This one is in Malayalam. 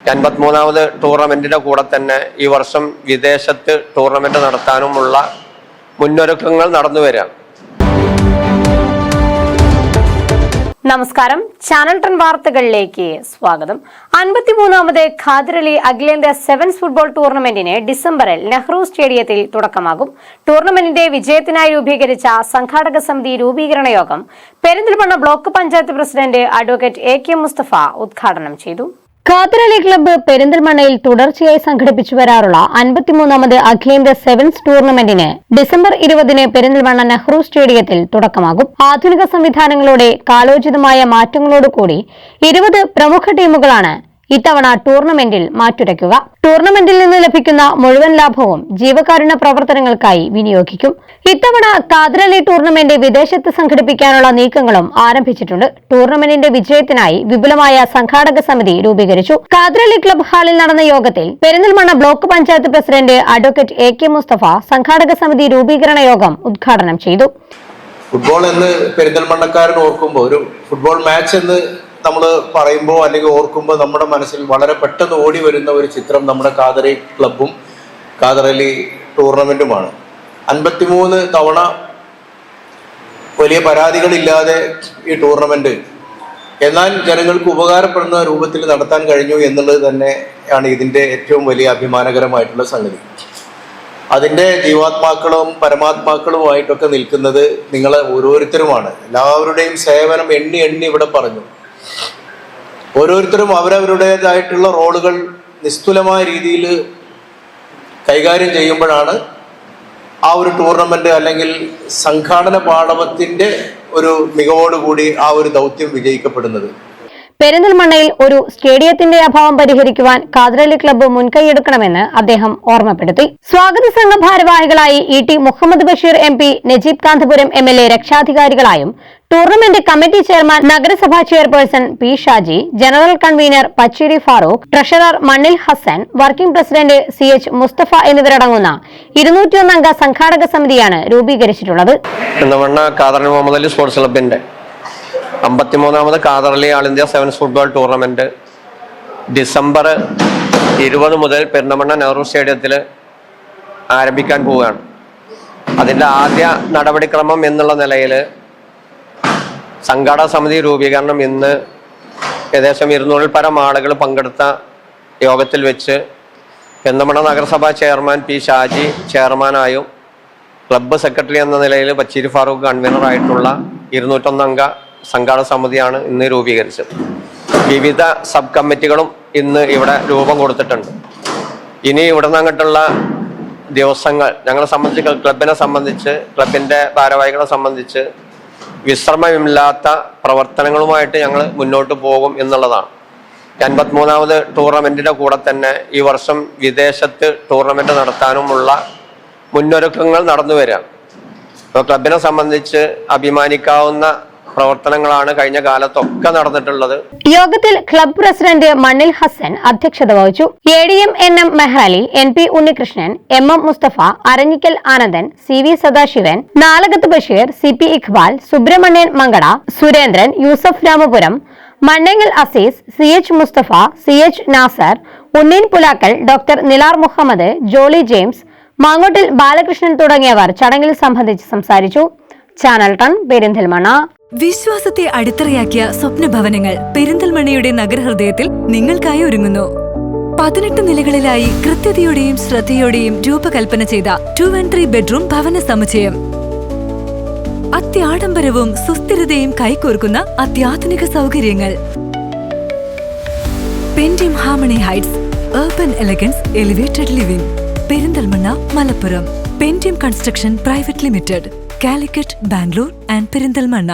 53ാമത് ടൂർണമെന്റിന്റെ കൂടെ തന്നെ ഈ വർഷം വിദേശത്ത് ടൂർണമെന്റ് നടത്താനുമുള്ള മുന്നൊരുക്കങ്ങൾ നടന്നു വരികയാണ്. നമസ്കാരം, ചാനൽ 10 വാർത്തകളിലേക്ക് സ്വാഗതം. 53ാമത് ഖാദർ അലി അഖിലേന്ത്യാ സെവൻസ് ഫുട്ബോൾ ടൂർണമെന്റിന് ഡിസംബറിൽ നെഹ്റു സ്റ്റേഡിയത്തിൽ തുടക്കമാകും. ടൂർണമെന്റിന്റെ വിജയത്തിനായി രൂപീകരിച്ച സംഘാടക സമിതി രൂപീകരണ യോഗം Perinthalmanna block panchayat president advocate AK Mustafa ഉദ്ഘാടനം ചെയ്തു. ഖാദർ അലി ക്ലബ്ബ് പെരിന്തൽമണ്ണയിൽ തുടർച്ചയായി സംഘടിപ്പിച്ചു വരാറുള്ള 53ാമത് അഖിലേന്ത്യാ സെവൻസ് ടൂർണമെന്റിന് ഡിസംബർ 20-ന് പെരിന്തൽമണ്ണ നെഹ്റു സ്റ്റേഡിയത്തിൽ തുടക്കമാകും. ആധുനിക സംവിധാനങ്ങളോടെ കാലോചിതമായ മാറ്റങ്ങളോടുകൂടി 20 പ്രമുഖ ടീമുകളാണ് ഇത്തവണ ടൂർണമെന്റിൽ മാറ്റുരയ്ക്കുക. ടൂർണമെന്റിൽ നിന്ന് ലഭിക്കുന്ന മുഴുവൻ ലാഭവും ജീവകാരുണ്യ പ്രവർത്തനങ്ങൾക്കായി വിനിയോഗിക്കും. ഇത്തവണ ഖാദർ അലി ടൂർണമെന്റ് വിദേശത്ത് സംഘടിപ്പിക്കാനുള്ള നീക്കങ്ങളും ആരംഭിച്ചിട്ടുണ്ട്. ടൂർണമെന്റിന്റെ വിജയത്തിനായി വിപുലമായ സംഘാടക സമിതി രൂപീകരിച്ചു. ഖാദർ അലി ക്ലബ് ഹാളിൽ നടന്ന യോഗത്തിൽ Perinthalmanna block panchayat president advocate AK Mustafa സംഘാടക സമിതി രൂപീകരണ യോഗം ഉദ്ഘാടനം ചെയ്തു. ഫുട്ബോൾ എന്ന് പെരിന്തൽമണ്ണക്കാരൻ ഓർക്കുമ്പോൾ, ഒരു ഫുട്ബോൾ മാച്ച് എന്ന് നമ്മൾ പറയുമ്പോൾ അല്ലെങ്കിൽ ഓർക്കുമ്പോൾ നമ്മുടെ മനസ്സിൽ വളരെ പെട്ടെന്ന് ഓടി വരുന്ന ഒരു ചിത്രം നമ്മുടെ ഖാദർ അലി ക്ലബും ഖാദർ അലി ടൂർണമെന്റുമാണ്. 53 തവണ വലിയ പരാതികളില്ലാതെ ഈ ടൂർണമെന്റ് എന്നാൽ ജനങ്ങൾക്ക് ഉപകാരപ്പെടുന്ന രൂപത്തിൽ നടത്താൻ കഴിഞ്ഞു എന്നുള്ളത് തന്നെയാണ് ഇതിന്റെ ഏറ്റവും വലിയ അഭിമാനകരമായിട്ടുള്ള സംഗതി. അതിന്റെ ജീവാത്മാക്കളും പരമാത്മാക്കളുമായിട്ടൊക്കെ നിൽക്കുന്നത് നിങ്ങൾ ഓരോരുത്തരുമാണ്. എല്ലാവരുടെയും സേവനം എണ്ണി ഇവിടെ പറഞ്ഞു. ഓരോരുത്തരും അവരവരുടേതായിട്ടുള്ള റോളുകൾ നിസ്തുലമായ രീതിയിൽ കൈകാര്യം ചെയ്യുമ്പോഴാണ് ആ ഒരു ടൂർണമെന്റ് അല്ലെങ്കിൽ സംഘാടന പാടവത്തിന്റെ ഒരു മികവോടുകൂടി ആ ഒരു ദൗത്യം വിജയിക്കപ്പെടുന്നത്. പെരിന്തൽമണ്ണയിൽ ഒരു സ്റ്റേഡിയത്തിന്റെ അഭാവം പരിഹരിക്കുവാൻ ഖാദർ അലി ക്ലബ്ബ് മുൻകൈയെടുക്കണമെന്ന് അദ്ദേഹം ഓർമ്മപ്പെടുത്തി. സ്വാഗത സംഘ ഭാരവാഹികളായി ET Muhammad Basheer MP, Najeeb Kanthapuram MLA രക്ഷാധികാരികളായും ടൂർണമെന്റ് കമ്മിറ്റി ചെയർമാൻ നഗരസഭാ chairperson P Shaji, general convener Pacheri Farooq, treasurer Mannil Hasan, working president CH Musthafa എന്നിവരടങ്ങുന്ന 201 അംഗ സംഘാടക സമിതിയാണ് രൂപീകരിച്ചിട്ടുള്ളത്. 53ാമത് Khader Ali all India sevens football tournament December 20 മുതൽ പെരിന്തൽമണ്ണ നെഹ്റു സ്റ്റേഡിയത്തിൽ ആരംഭിക്കാൻ പോവുകയാണ്. അതിൻ്റെ ആദ്യ നടപടിക്രമം എന്നുള്ള നിലയിൽ സംഘാടക സമിതി രൂപീകരണം ഇന്ന് ഏകദേശം 200-ൽ പരം ആളുകൾ പങ്കെടുത്ത യോഗത്തിൽ വെച്ച് പെരിന്തൽമണ്ണ നഗരസഭാ ചെയർമാൻ P ഷാജി ചെയർമാനായും ക്ലബ്ബ് സെക്രട്ടറി എന്ന നിലയിൽ പച്ചേരി ഫാറൂഖ് കൺവീനറായിട്ടുള്ള 201 അംഗ സംഘാടക സമിതിയാണ് ഇന്ന് രൂപീകരിച്ചത്. വിവിധ സബ് കമ്മിറ്റികളും ഇന്ന് ഇവിടെ രൂപം കൊടുത്തിട്ടുണ്ട്. ഇനി ഇവിടെ നിന്ന് അങ്ങോട്ടുള്ള ദിവസങ്ങൾ ഞങ്ങളെ സംബന്ധിച്ച്, ക്ലബിനെ സംബന്ധിച്ച്, ക്ലബിൻ്റെ ഭാരവാഹികളെ സംബന്ധിച്ച് വിശ്രമമില്ലാത്ത പ്രവർത്തനങ്ങളുമായിട്ട് ഞങ്ങൾ മുന്നോട്ട് പോകും എന്നുള്ളതാണ്. 53ാമത് ടൂർണമെന്റിന്റെ കൂടെ തന്നെ ഈ വർഷം വിദേശത്ത് ടൂർണമെന്റ് നടത്താനുമുള്ള മുന്നൊരുക്കങ്ങൾ നടന്നു വരികയാണ്. അപ്പോൾ ക്ലബിനെ സംബന്ധിച്ച് അഭിമാനിക്കാവുന്ന പ്രവർത്തനങ്ങളാണ് കഴിഞ്ഞ കാലത്തൊക്കെ നടന്നിട്ടുള്ളത്. യോഗത്തിൽ ക്ലബ് പ്രസിഡന്റ് മണ്ണിൽ ഹസൻ അധ്യക്ഷത വഹിച്ചു. ADM NM Mehrali, NP Unnikrishnan, MM Musthafa, Aranjikkal Anandan, CV Sadasivan, Nalakath Basheer, CP Iqbal, Subramanian Mankada, Surendran, Yusuf Ramapuram, Mannengal Azeez, CH Musthafa, CH Nasar, Unneen Pulakkal, doctor Nilar Muhammad, Jolly James, Mangottil Balakrishnan തുടങ്ങിയവർ ചടങ്ങിൽ സംബന്ധിച്ച് സംസാരിച്ചു. ചാനൽ 10 പെരിന്തൽമണ്ണ. വിശ്വാസത്തെ അടിത്തറയാക്കിയ സ്വപ്നഭവനങ്ങൾ പെരിന്തൽമണ്ണയുടെ നഗരഹൃദയത്തിൽ നിങ്ങൾക്കായി ഒരുങ്ങുന്നു. 18 നിലകളിലായി കൃത്യതയോടെയും ശ്രദ്ധയോടെയും രൂപകൽപ്പന ചെയ്ത 2 and 3 ബെഡ്റൂം ഭവന സമുച്ചയം. അത്യാഡംബരവും സുസ്ഥിരതയും കൈകോർക്കുന്ന അത്യാധുനിക സൗകര്യങ്ങൾ. Pentium harmony heights, urban elegance, elevated living. Perinthalmanna, Malappuram. Pentium construction private limited, Calicut, Bangalore and Perinthalmanna.